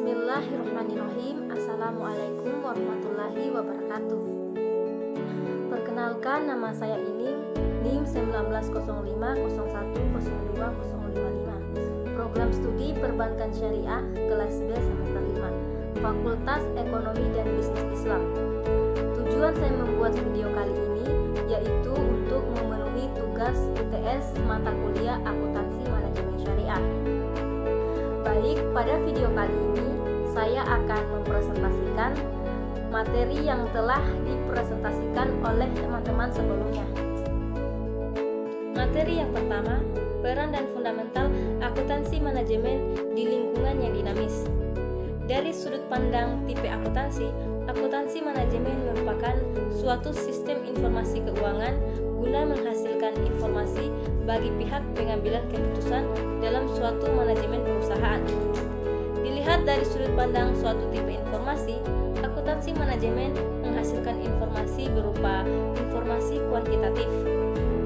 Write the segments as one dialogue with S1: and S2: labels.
S1: Bismillahirrahmanirrahim. Assalamualaikum warahmatullahi wabarakatuh. Perkenalkan, nama saya Ining, NIM 1905010205. Program studi Perbankan Syariah kelas B semester 5, Fakultas Ekonomi dan Bisnis Islam. Tujuan saya membuat video kali ini yaitu untuk memenuhi tugas UTS mata kuliah Akuntansi Manajemen Syariah. Baik, pada video kali ini saya akan mempresentasikan materi yang telah dipresentasikan oleh teman-teman sebelumnya. Materi yang pertama, peran dan fundamental akuntansi manajemen di lingkungan yang dinamis. Dari sudut pandang tipe akuntansi manajemen merupakan suatu sistem informasi keuangan guna menghasilkan informasi bagi pihak pengambilan keputusan dalam suatu manajemen perusahaan. Dilihat dari sudut pandang suatu tipe informasi, akuntansi manajemen menghasilkan informasi berupa informasi kuantitatif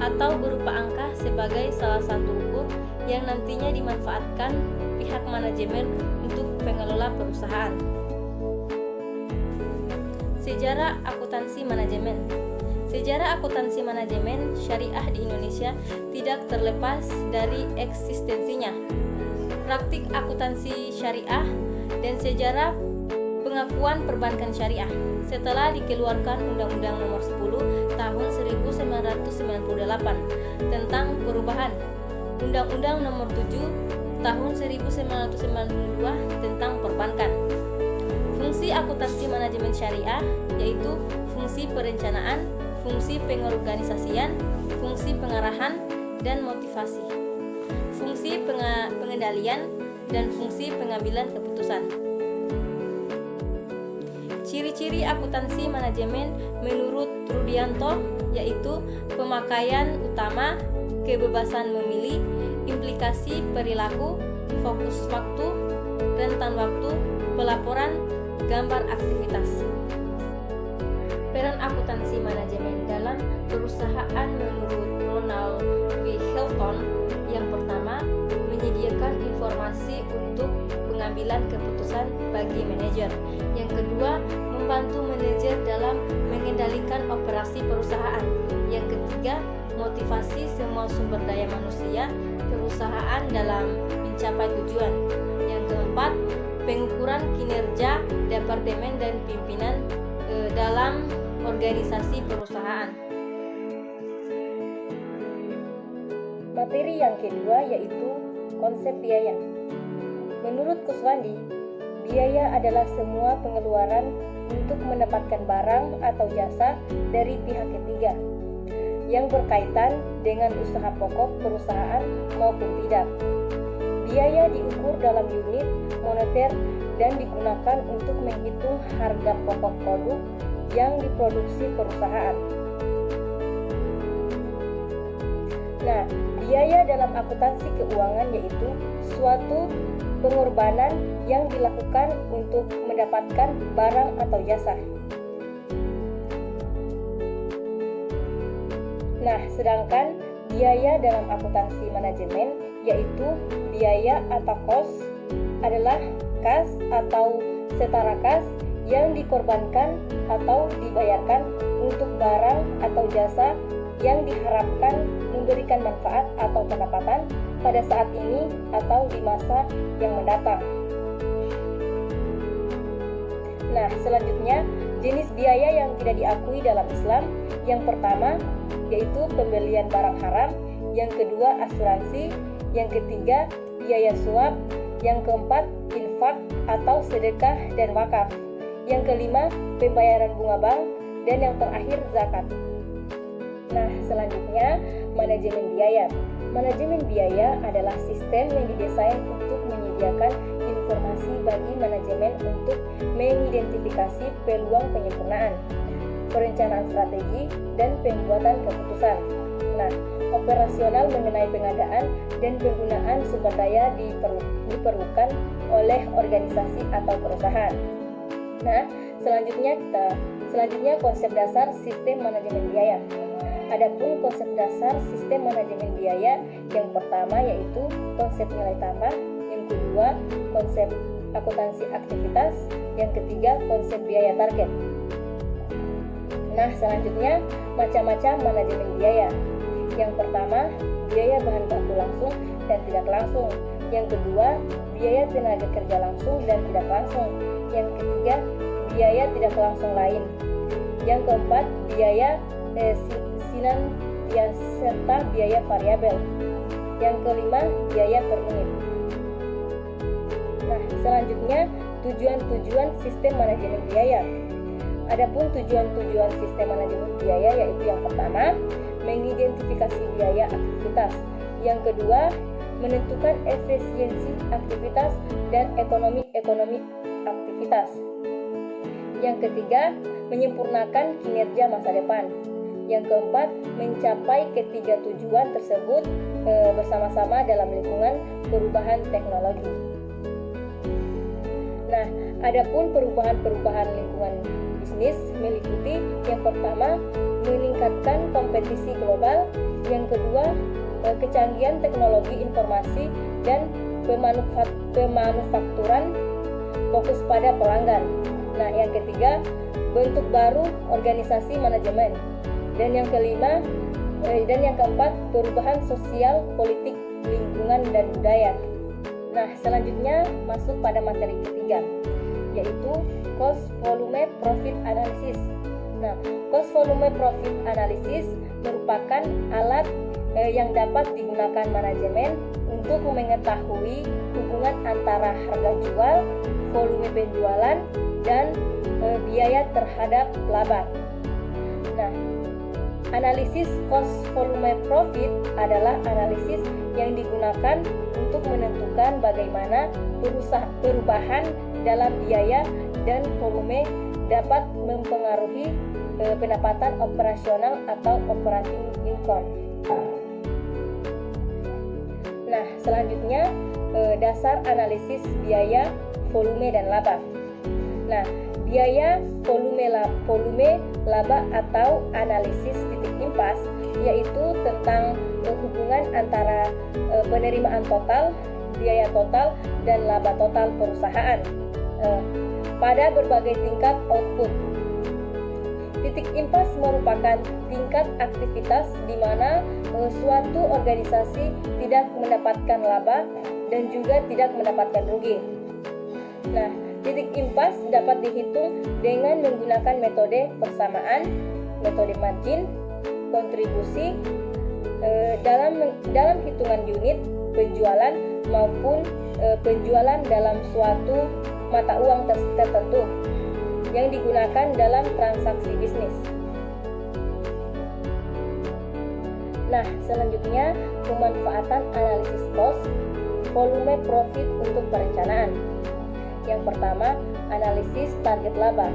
S1: atau berupa angka sebagai salah satu ukur yang nantinya dimanfaatkan pihak manajemen untuk pengelola perusahaan. Sejarah akuntansi manajemen. Sejarah akuntansi manajemen syariah di Indonesia tidak terlepas dari eksistensinya praktik akuntansi syariah dan sejarah pengakuan perbankan syariah setelah dikeluarkan Undang-Undang Nomor 10 Tahun 1998 tentang perubahan Undang-Undang Nomor 7 Tahun 1992 tentang perbankan. Fungsi akuntansi manajemen syariah yaitu fungsi perencanaan, fungsi pengorganisasian, fungsi pengarahan dan motivasi, fungsi pengendalian, dan fungsi pengambilan keputusan. Ciri-ciri akuntansi manajemen menurut Rudianto yaitu pemakaian utama, kebebasan memilih, implikasi perilaku, fokus waktu, rentan waktu, pelaporan, gambar aktivitas. Peran akuntansi manajemen dalam perusahaan menurut Ronald W. Hilton, yang pertama, menyediakan informasi untuk pengambilan keputusan bagi manajer. Yang kedua, membantu manajer dalam mengendalikan operasi perusahaan. Yang ketiga, motivasi semua sumber daya manusia perusahaan dalam mencapai tujuan. Yang keempat, pengukuran kinerja departemen dan pimpinan dalam organisasi perusahaan. Materi yang kedua yaitu konsep biaya. Menurut Kuswandi, biaya adalah semua pengeluaran untuk mendapatkan barang atau jasa dari pihak ketiga yang berkaitan dengan usaha pokok perusahaan maupun tidak. Biaya diukur dalam unit moneter dan digunakan untuk menghitung harga pokok produk yang diproduksi perusahaan. Nah, biaya dalam akuntansi keuangan yaitu suatu pengorbanan yang dilakukan untuk mendapatkan barang atau jasa. Nah, sedangkan biaya dalam akuntansi manajemen yaitu biaya atau cost adalah kas atau setara kas yang dikorbankan atau dibayarkan untuk barang atau jasa yang diharapkan memberikan manfaat atau pendapatan pada saat ini atau di masa yang mendatang. Nah, selanjutnya jenis biaya yang tidak diakui dalam Islam. Yang pertama yaitu pembelian barang haram, yang kedua asuransi, yang ketiga biaya suap, yang keempat infak atau sedekah dan wakaf, yang kelima pembayaran bunga bank, dan yang terakhir zakat. Nah, selanjutnya manajemen biaya. Manajemen biaya adalah sistem yang didesain untuk menyediakan informasi bagi manajemen untuk mengidentifikasi peluang penyempurnaan, perencanaan strategi, dan pembuatan keputusan. Nah, operasional mengenai pengadaan dan penggunaan sumber daya diperlukan oleh organisasi atau perusahaan. Nah, selanjutnya konsep dasar sistem manajemen biaya. Adapun konsep dasar sistem manajemen biaya yang pertama yaitu konsep nilai tambah, yang kedua konsep akuntansi aktivitas, yang ketiga konsep biaya target. Nah, selanjutnya macam-macam manajemen biaya. Yang pertama, biaya bahan baku langsung dan tidak langsung. Yang kedua, biaya tenaga kerja langsung dan tidak langsung. Yang ketiga, biaya tidak langsung lain. Yang keempat, biaya sinantiasa serta biaya variabel. Yang kelima, biaya per unit. Nah, selanjutnya tujuan-tujuan sistem manajemen biaya. Adapun tujuan-tujuan sistem manajemen biaya yaitu yang pertama, mengidentifikasi biaya aktivitas. Yang kedua, menentukan efisiensi aktivitas dan ekonomi aktivitas. Yang ketiga, menyempurnakan kinerja masa depan. Yang keempat, mencapai ketiga tujuan tersebut bersama-sama dalam lingkungan perubahan teknologi. Nah, adapun perubahan lingkungan bisnis meliputi yang pertama, meningkatkan kompetisi global, yang kedua, kecanggihan teknologi informasi dan pemanufakturan fokus pada pelanggan. Nah, yang ketiga, bentuk baru organisasi manajemen. Dan yang kelima dan yang keempat, perubahan sosial, politik, lingkungan, dan budaya. Nah, selanjutnya masuk pada materi ketiga, yaitu cost volume profit analysis. Nah, cost volume profit analysis merupakan alat yang dapat digunakan manajemen untuk mengetahui hubungan antara harga jual, volume penjualan, dan biaya terhadap laba. Nah, analisis cost volume profit adalah analisis yang digunakan untuk menentukan bagaimana perubahan dalam biaya dan volume dapat mempengaruhi pendapatan operasional atau operating income. Nah, selanjutnya dasar analisis biaya, volume, dan laba. Nah, biaya, volume, laba atau analisis titik impas yaitu tentang hubungan antara penerimaan total, biaya total, dan laba total perusahaan pada berbagai tingkat output. Titik impas merupakan tingkat aktivitas di mana suatu organisasi tidak mendapatkan laba dan juga tidak mendapatkan rugi. Nah, titik impas dapat dihitung dengan menggunakan metode persamaan, metode margin, kontribusi dalam hitungan unit penjualan maupun penjualan dalam suatu mata uang tertentu yang digunakan dalam transaksi bisnis. Nah, selanjutnya pemanfaatan analisis cost volume profit untuk perencanaan. Yang pertama, analisis target laba.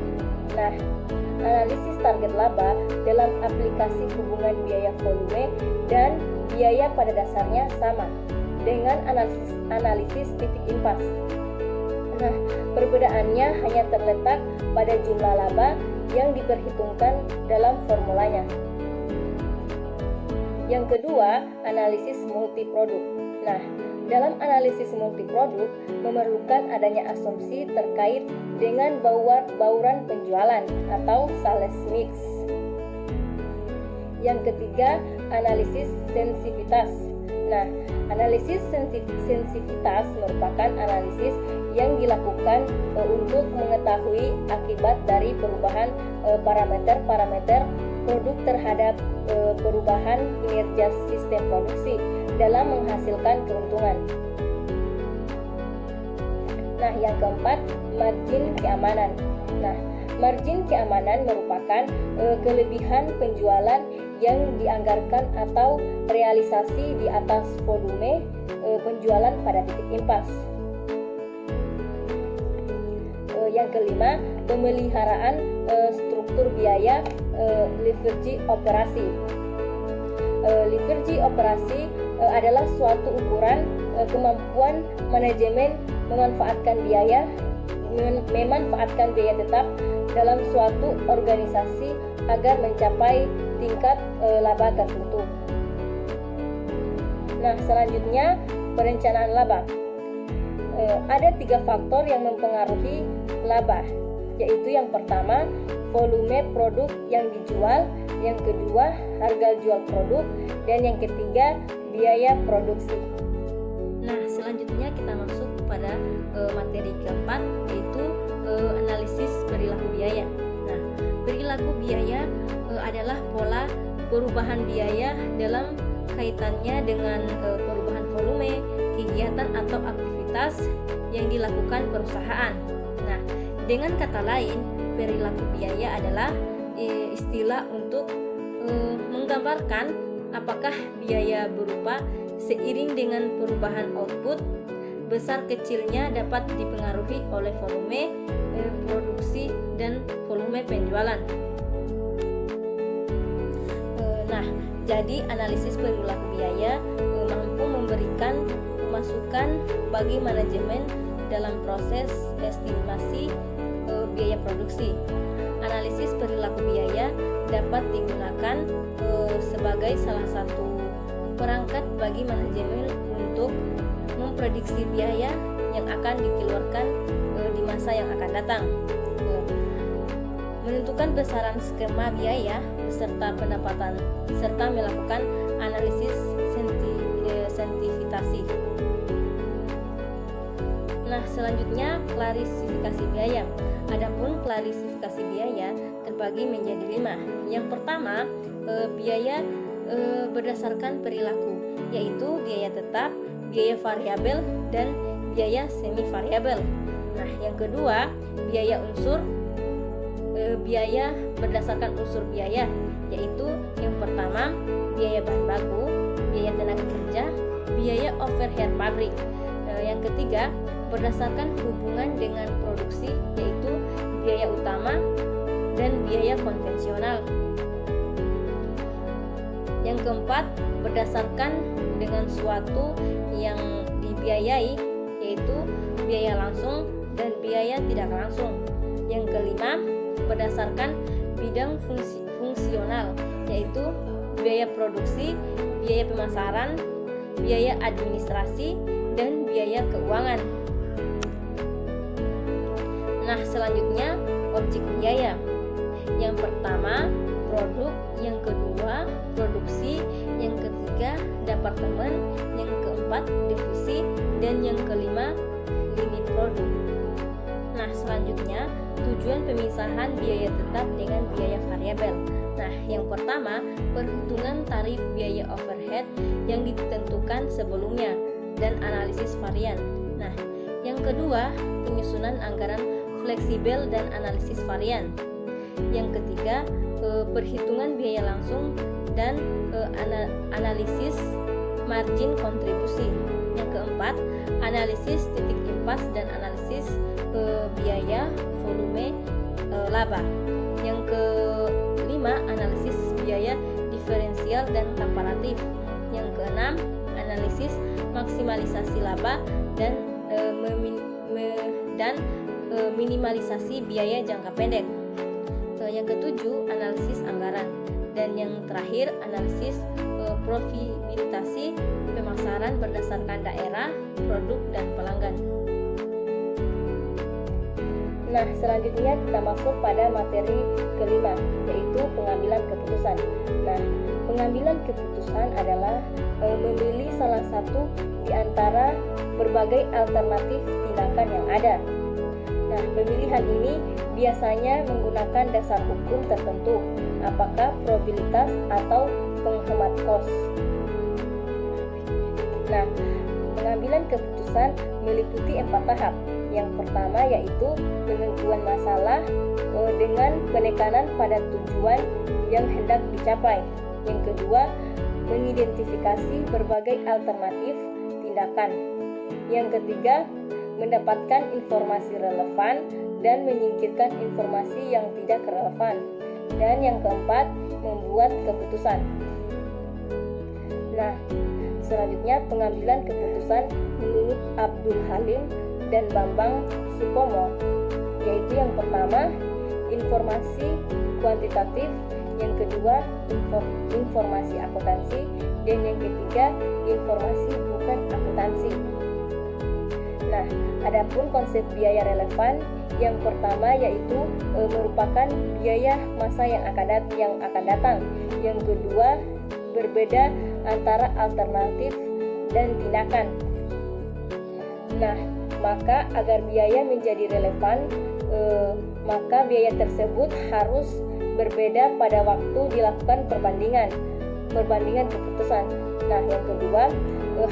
S1: Nah, analisis target laba dalam aplikasi hubungan biaya volume dan biaya pada dasarnya sama dengan analisis titik impas. Nah, perbedaannya hanya terletak pada jumlah laba yang diperhitungkan dalam formulanya. Yang kedua, analisis multiproduk. Nah, dalam analisis multiproduk memerlukan adanya asumsi terkait dengan bauran penjualan atau sales mix. Yang ketiga, analisis sensitivitas. Nah, analisis sensitivitas merupakan analisis yang dilakukan untuk mengetahui akibat dari perubahan parameter produk terhadap perubahan kinerja sistem produksi dalam menghasilkan keuntungan. Nah, yang keempat, margin keamanan. Nah, margin keamanan merupakan kelebihan penjualan yang dianggarkan atau realisasi di atas volume penjualan pada titik impas. Yang kelima, pemeliharaan struktur biaya leverage operasi. Leverage operasi adalah suatu ukuran kemampuan manajemen memanfaatkan biaya tetap dalam suatu organisasi agar mencapai tingkat laba tertentu. Nah, selanjutnya perencanaan laba. ada 3 faktor yang mempengaruhi laba, yaitu yang pertama volume produk yang dijual, yang kedua harga jual produk, dan yang ketiga biaya produksi. Nah, selanjutnya kita masuk pada materi keempat, yaitu analisis perilaku biaya. Nah, perilaku biaya adalah pola perubahan biaya dalam kaitannya dengan perubahan volume, kegiatan atau aktivitas yang dilakukan perusahaan. Nah, dengan kata lain, perilaku biaya adalah istilah untuk menggambarkan apakah biaya berupa seiring dengan perubahan output, besar kecilnya dapat dipengaruhi oleh volume produksi dan volume penjualan. Nah, jadi analisis perilaku biaya mampu memberikan masukan bagi manajemen dalam proses estimasi biaya produksi. Analisis perilaku biaya dapat digunakan sebagai salah satu perangkat bagi manajemen untuk memprediksi biaya yang akan dikeluarkan di masa yang akan datang, menentukan besaran skema biaya beserta pendapatan, serta melakukan analisis sensitivitas. Nah, selanjutnya klasifikasi biaya. Adapun klasifikasi biaya terbagi menjadi 5. Yang pertama, biaya berdasarkan perilaku, yaitu biaya tetap, biaya variabel, dan biaya semi variabel. Nah, yang kedua, biaya unsur, biaya berdasarkan unsur biaya, yaitu yang pertama biaya bahan baku, biaya tenaga kerja, biaya overhead pabrik. Yang ketiga, berdasarkan hubungan dengan produksi, yaitu biaya utama dan biaya konvensional. Yang keempat, berdasarkan dengan suatu yang dibiayai, yaitu biaya langsung dan biaya tidak langsung. Yang kelima, berdasarkan bidang fungsional, yaitu biaya produksi, biaya pemasaran, biaya administrasi, dan biaya keuangan. Nah, selanjutnya objek biaya. Yang pertama, produk, yang kedua, produksi, yang ketiga, departemen, yang keempat, divisi, dan yang kelima, limit produk. Nah, selanjutnya tujuan pemisahan biaya tetap dengan biaya variabel. Nah, yang pertama, perhitungan tarif biaya overhead yang ditentukan sebelumnya dan analisis varian. Nah, yang kedua, penyusunan anggaran fleksibel dan analisis varian. Yang ketiga, perhitungan biaya langsung dan analisis margin kontribusi. Yang keempat, analisis titik impas dan analisis biaya volume laba. Yang kelima, analisis biaya diferensial dan komparatif. Yang keenam, analisis maksimalisasi laba dan minimalisasi biaya jangka pendek. Yang ketujuh, analisis anggaran. Dan yang terakhir, analisis profitabilitasi pemasaran berdasarkan daerah, produk, dan pelanggan. Nah, selanjutnya kita masuk pada materi kelima, yaitu pengambilan keputusan. Nah, pengambilan keputusan adalah memilih salah satu di antara berbagai alternatif tindakan yang ada. Nah, pemilihan ini biasanya menggunakan dasar hukum tertentu, apakah probabilitas atau penghemat kos. Nah, pengambilan keputusan meliputi 4 tahap. Yang pertama yaitu penentuan masalah dengan penekanan pada tujuan yang hendak dicapai. Yang kedua, mengidentifikasi berbagai alternatif tindakan. Yang ketiga, mendapatkan informasi relevan dan menyingkirkan informasi yang tidak relevan. Dan yang keempat, membuat keputusan. Nah, selanjutnya pengambilan keputusan menurut Abdul Halim dan Bambang Supomo, yaitu yang pertama, informasi kuantitatif, yang kedua, informasi akuntansi, dan yang ketiga, informasi bukan akuntansi. Nah, Adapun konsep biaya relevan yang pertama yaitu merupakan biaya masa yang akan datang. Yang kedua, berbeda antara alternatif dan tindakan. Nah, maka agar biaya menjadi relevan, maka biaya tersebut harus berbeda pada waktu dilakukan perbandingan keputusan. Nah, yang kedua,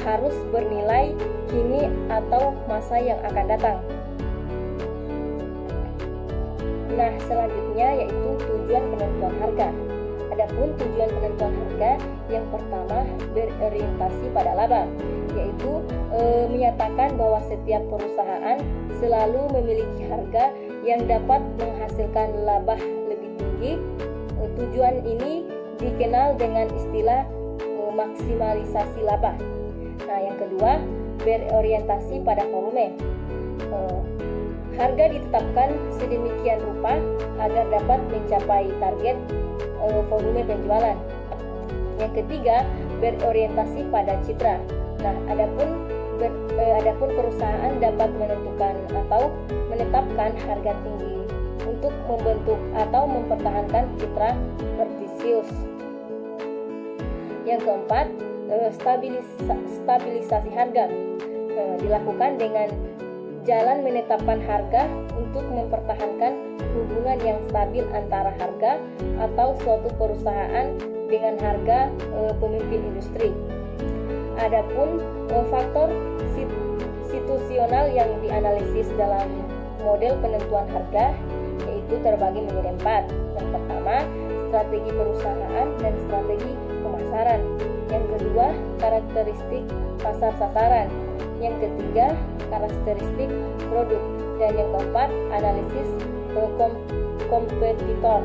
S1: harus bernilai kini atau masa yang akan datang. Nah, selanjutnya yaitu tujuan penentuan harga. Adapun tujuan penentuan harga yang pertama berorientasi pada laba, yaitu menyatakan bahwa setiap perusahaan selalu memiliki harga yang dapat menghasilkan laba lebih tinggi. Tujuan ini dikenal dengan istilah maksimalisasi laba. Nah, yang kedua, berorientasi pada volume. Harga ditetapkan sedemikian rupa agar dapat mencapai target volume penjualan. Yang ketiga, berorientasi pada citra. Nah, adapun perusahaan dapat menentukan atau menetapkan harga tinggi untuk membentuk atau mempertahankan citra prestisius. Yang keempat, stabilisasi harga dilakukan dengan jalan menetapkan harga untuk mempertahankan hubungan yang stabil antara harga atau suatu perusahaan dengan harga pemimpin industri. Adapun faktor situasional yang dianalisis dalam model penentuan harga yaitu terbagi menjadi 4. Yang pertama, strategi perusahaan dan strategi pemasaran. Yang kedua, karakteristik pasar sasaran. Yang ketiga, karakteristik produk. Dan yang keempat, analisis kompetitor.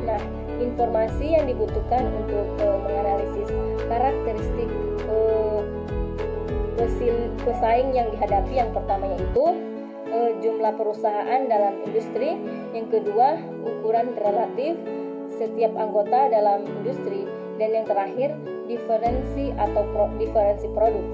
S1: Nah, informasi yang dibutuhkan untuk menganalisis karakteristik pesaing yang dihadapi, yang pertama yaitu jumlah perusahaan dalam industri, yang kedua ukuran relatif setiap anggota dalam industri, dan yang terakhir diferensi produk.